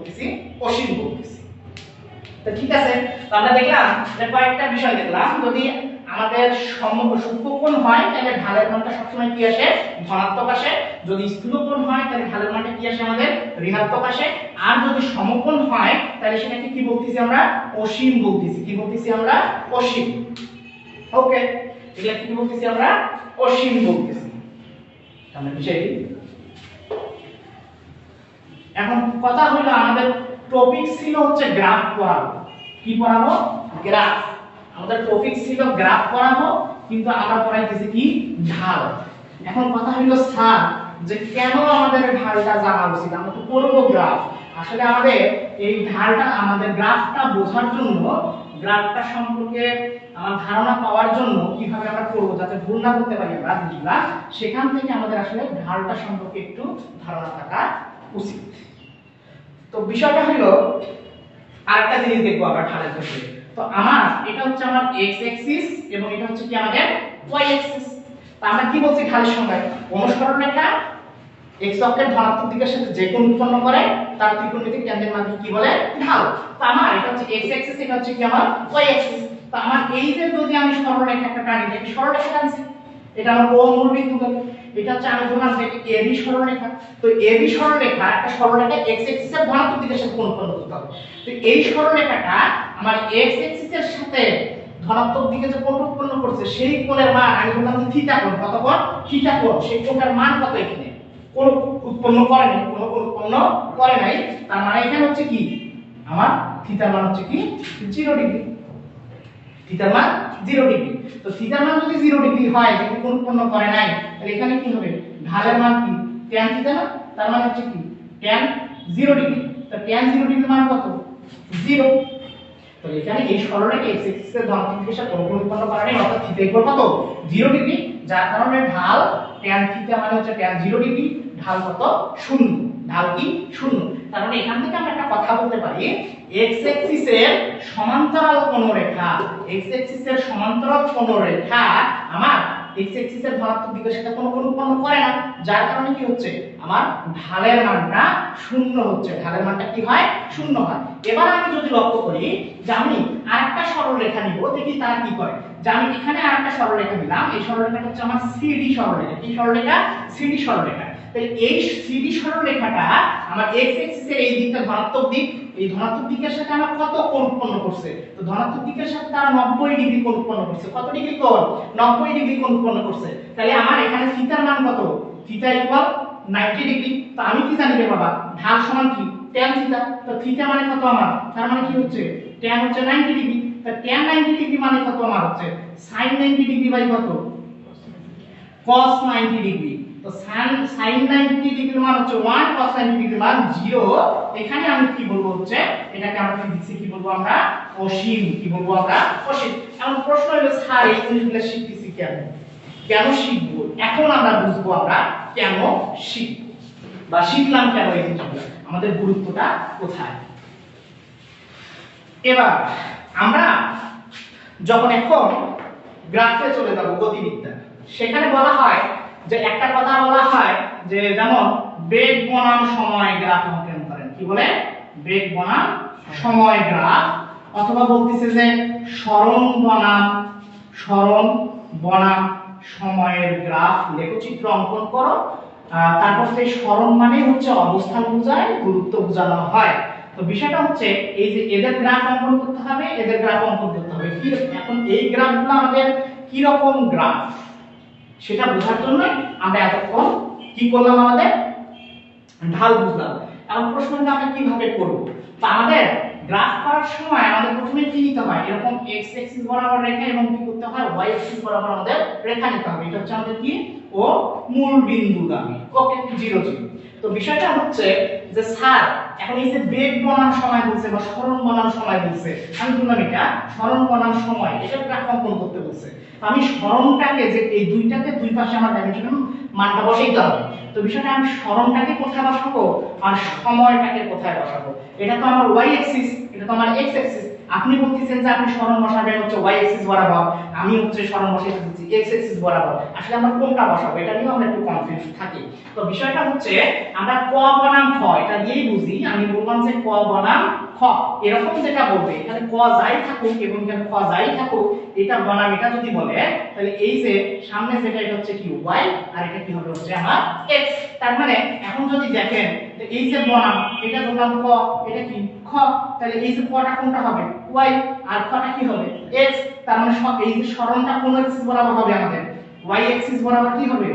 বলতেছি অসীম বলতেছি। তো ঠিক আছে, তো আমরা দেখলাম যে কয়েকটা বিষয় দেখলাম। যদি আমাদের সূক্ষ্মকোণ হয় তাহলে ঢালের মানটা সবসময় কি আসে? ধনাত্মক আসে। যদি স্থূলকোণ হয় তাহলে ঢালের মানটা কি আসে? আমাদের ঋণাত্মক আসে। আর যদি সমকোণ হয় তাহলে সেটাকে কি বলতেছি আমরা? অসীম বলতেছি। কি বলতেছি আমরা? অসীম। ওকে, এগুলা কি বলতেছি আমরা? অসীম বলতেছি। আমরা বিষয়টি এখন কথা হলো আমাদের টপিক ছিল হচ্ছে গ্রাফ পড়াবো। কি পড়াবো? গ্রাফ। আমাদের টপিক ছিল গ্রাফ পড়াবো, কিন্তু আমরা পড়াইতেছি কি? ঢাল। এখন কথা হলো স্যার যে কেন আমাদের ঢালটা জানা উচিত? আমরা তো পড়বো গ্রাফ। আসলে আমাদের এই ঢালটা আমাদের গ্রাফটা বোঝার জন্য, গ্রাফটা সম্পর্কে আমার ধারণা পাওয়ার জন্য কিভাবে আমরা করব যাতে ভুল না করতে পারি আমরা জিনিসগুলা, সেখান থেকে আমাদের আসলে ঢালটা সম্পর্কে একটু ধারণা থাকা উচিত। তো বিষয়টা হলো আরেকটা জিনিস দেখবো আমরা ঢালের ক্ষেত্রে। তো আমার এটা হচ্ছে আমার x অ্যাক্সিস এবং এটা হচ্ছে কি আমাদের y অ্যাক্সিস। তো আমরা কি বলছি ঢালের সংজ্ঞায়? অনুসরণ রেখা x অক্ষের ধনাত্মক দিকের সাথে যে কোণ উৎপন্ন করে তার ত্রিকোণমিতিক কেন্দ্রের মাধ্যমে কি বলে? ঢাল। তো আমার এটা হচ্ছে x অ্যাক্সিস, এটা হচ্ছে কি আমার y অ্যাক্সিস। তো আমার এই যে যদি আমি সরলরেখা একটা টানি, দেখি সরলরেখা টানছি, এটা আমার O মূল বিন্দু গেল। এটা হচ্ছে আমি ধরলাম যে AB সরলরেখা। তো AB সরলরেখা একটা সরলরেখা x অ্যাক্সিসের ধনাত্মক দিকের সাথে কোণ উৎপন্ন করতে হবে। তো এই সরলরেখাটা আমার x অ্যাক্সিসের সাথে ধনাত্মক দিকে যে কোণ উৎপন্ন করছে সেই কোণের মান আমি বললাম যে থিটা কোণ। কত কোণ? থিটা কোণ। সেই কোণের মান কত? এখানে কোণ উৎপন্ন করে নাই, কোণ উৎপন্ন করে নাই। তার মানে এখানে হচ্ছে কি আমার থিটার মান হচ্ছে কি 0 ডিগ্রি। থিটার মান 0 ডিগ্রি। তো থিটার মান যদি 0 ডিগ্রি হয়, যেটা কোণ উৎপন্ন করে নাই, তাহলে এখানে কি হবে? ঢালের মান কি? tan থিটা না? তার মানে হচ্ছে কি tan 0 ডিগ্রি। তো tan 0 ডিগ্রির মান কত? 0। তো এখানে এই সরলরেখা x অ্যাক্সিসের ধনাত্মক দিকের সাথে কোণ উৎপন্ন করে নাই, অর্থাৎ থিটা ইকুয়াল কত? 0 ডিগ্রি। যার কারণে ঢাল tan থিটা মানে হচ্ছে tan 0 ডিগ্রি, ঢাল কত? 0। ঢাল কি? 0। তার মানে এখান থেকে আমরা একটা কথা বলতে পারি, x অ্যাক্সিসের সমান্তরাল কোণ রেখা, x অ্যাক্সিসের সমান্তরাল কোণ রেখা আমার x অ্যাক্সিসের ধনাত্মক দিকের সাথে কোনো কোণ উৎপন্ন করে না। যার কারণে কি হচ্ছে? আমার ঢালের মানটা 0 হচ্ছে। ঢালের মানটা কি হয়? 0 হয়। এবার আমি যদি লক্ষ্য করি যে আমি আরেকটা সরলরেখা নিব, দেখি তারা কি করে। যে আমি এখানে আরেকটা সরলরেখা নিলাম, এই সরলরেখাটা হচ্ছে আমার সিডি সরলরেখা। কি সরলরেখা? সিডি সরলরেখা। তাহলে এই সিডি সরলরেখাটা আমার x অ্যাক্সিসের এই দিকটা ধনাত্মক দিক, এই ধনাত্মক দিকের সাথে আমার কত কোণ উৎপন্ন করছে? তো ধনাত্মক দিকের সাথে তারা 90 ডিগ্রি কোণ উৎপন্ন করছে। কত ডিগ্রি কোণ? 90 ডিগ্রি কোণ উৎপন্ন করছে। তাহলে আমার এখানে থিটার মান কত? Theta equal 90 degree. তো আমি কি জানি রে বাবা? ঢাল সমান কি? tan theta. তো থিটা মানে কত আমার? তার মানে কি হচ্ছে? tan হচ্ছে 90 ডিগ্রি। তো tan 90 ডিগ্রি মানে কত আমার হচ্ছে? sin 90 ডিগ্রি বাই কত? cos 90 degree. তো sin 90 ডিগ্রির মান হচ্ছে 1, cos 90 ডিগ্রির মান 0। এখানে আমি কি বলবো হচ্ছে এটাকে আমরা ফিজিক্সে কি বলবো? আমরা অসীম। কি বলবো আমরা? অসীম। এখন প্রশ্ন হলো স্যার এই জিনিসগুলো শিখতেছি কেন? কেন শিখবো? এখন আমরা বুঝবো আমরা কেন শিখবো বা শিখলাম কেন এই জিনিসগুলো, আমাদের গুরুত্বটা কোথায়। এবার আমরা যখন এখন গ্রাফে চলে যাব গতিবিদ্যা, সেখানে বলা হয় যে একটা কথা বলা হয় যে যেমন বেগ বনাম সময় গ্রাফ অঙ্কন করেন। কি বলে? বেগ বনাম সময় গ্রাফ। অথবা বলতেছে যে সরণ বনাম সময়ের গ্রাফ, লেখচিত্র অঙ্কন করো। তারপর সেই সরণ মানে হচ্ছে অবস্থান বোঝায়, দূরত্ব বোঝানো হয়। তো বিষয়টা হচ্ছে এই যে এদের গ্রাফ অঙ্কন করতে হবে, এদের গ্রাফ অঙ্কন করতে হবে। কি এখন এই গ্রাফগুলো আমাদের কি রকম গ্রাফ সেটা বোঝার জন্য আমরা এতক্ষণ কি করলাম? আমাদের ঢাল বুঝলাম। এখন প্রশ্ন হলো আমরা কিভাবে করব? তো আমাদের গ্রাফ করার সময় আমাদের প্রথমে কি নিতে হয়? এরকম x অ্যাক্সিস বরাবর রেখা এবং কি করতে হয়? y অ্যাক্সিস বরাবর আমাদের রেখা নিতে হবে। এটা হচ্ছে আমাদের কি? ও মূল বিন্দুগামী। ওকে, 0 0। তো বিষয়টা হচ্ছে যে স্যার এখন এই যে বেগ বনাম সময় বলছে বা সরণ বনাম সময় বলছে, আমি বললাম এটা সরণ বনাম সময়, এটা গ্রাফ অঙ্কন করতে বলছে। আমি সরণটাকে যে এই দুইটাকে দুই পাশে আমার ডাইমেনশন মানটা বসাইতে হবে। তো বিষয়টা আমি সরণটাকে কোথায় বসাবো আর সময়টাকে কোথায় বসাবো? এটা তো আমার y অ্যাক্সিস, এটা তো আমার x অ্যাক্সিস। আপনি বলতেছেন যে আপনি সরণ বসাবেন হচ্ছে y অ্যাক্সিস বরাবর, আমি হচ্ছে সরণ বসাইতে দিচ্ছি x অ্যাক্সিস বরাবর। আসলে আমরা কোনটা বসাবো এটা নিয়েও আমরা একটু কনফিউজ থাকি। তো বিষয়টা হচ্ছে আমরা ক বনাম খ এটা দিয়েই বুঝি। আমি বললাম যে ক বনাম খ এরকম যেটা বলবে এখানে ক যাই থাকুক এবং এখানে খ যাই থাকুক এটা বনাম এটা যদি বলে তাহলে এই যে সামনে যেটা এটা হচ্ছে কি y আর এটা কি হবে হচ্ছে আমার x। তার মানে এখন যদি দেখেন এই যে বনাম এটা ধরলাম ক এটা কি খ, তাহলে এই যে কটা কোনটা হবে y আর খটা কি হবে x। তার মানে এই যে সরণটা কোন এক্সিস বরাবর হবে আমাদের y এক্সিস বরাবর কি হবে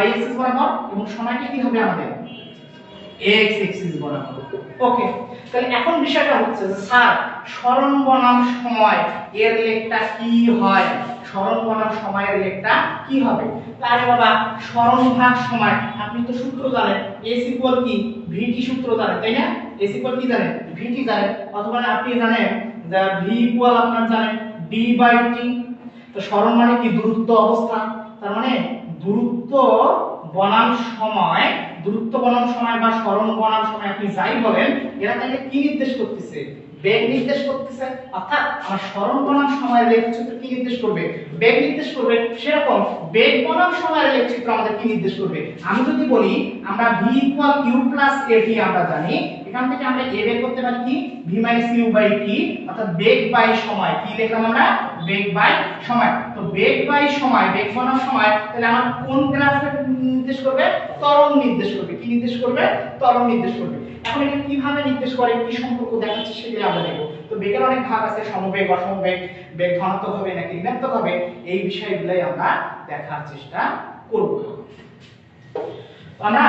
y এক্সিস বরাবর এবং সময়টা কি হবে আমাদের x এক্সিস বরাবর। ওকে, তাহলে এখন বিষয়টা হচ্ছে যে স্যার সরণ বনাম সময় এর লেখটা কি হয়, সরণ বনাম সময়ের লেখটা কি হবে? তাহলে বাবা সরণ ভাগ সময় আপনি তো সূত্র জানেন s ইকুয়াল কি vt সূত্র জানেন তাই না, s ইকুয়াল কি জানেন vt জানেন, অথবা আপনি জানেন যে v ইকুয়াল আপনার জানেন d বাই t। তো সরণ মানে কি দূরত্ব অবস্থা, তার মানে দূরত্ব বনাম সময়, দূরত্ব বনাম সময় বা সরণ বনাম সময় আপনি যাই বলেন এরা তাহলে কি নির্দেশ করতেছে বেগ নির্দেশ করতেছে। অর্থাৎ আমার সরণ বনাম সময়ের লেখচিত্র কি নির্দেশ করবে বেগ নির্দেশ করবে। সেরকম বেগ বনাম সময়ের লেখচিত্র আমাদের কি নির্দেশ করবে। আমি যদি বলি আমরা v equal q plus at আমরা জানি, এখান থেকে আমরা a বের করতে পারি কি v minus u by t, অর্থাৎ বেগ বাই সময় কি লিখলাম আমরা বেগ বাই সময়। তো বেগ বাই সময় বেগ বনাম সময় তাহলে আমার কোন গ্রাফে নির্দেশ করবে ত্বরণ নির্দেশ করবে। কি নির্দেশ করবে ত্বরণ নির্দেশ করবে। এখন এটা কিভাবে নির্দেশ করে কি সম্পর্ক দেখাচ্ছে সেগুলো আমরা দেখব। তো বেগের অনেক ভাগ আছে, সমবেগ অসমবেগ, বেগ ধনাত্মক হবে নাকি ঋণাত্মক হবে, এই বিষয়গুলোই আমরা দেখার চেষ্টা করব। আমরা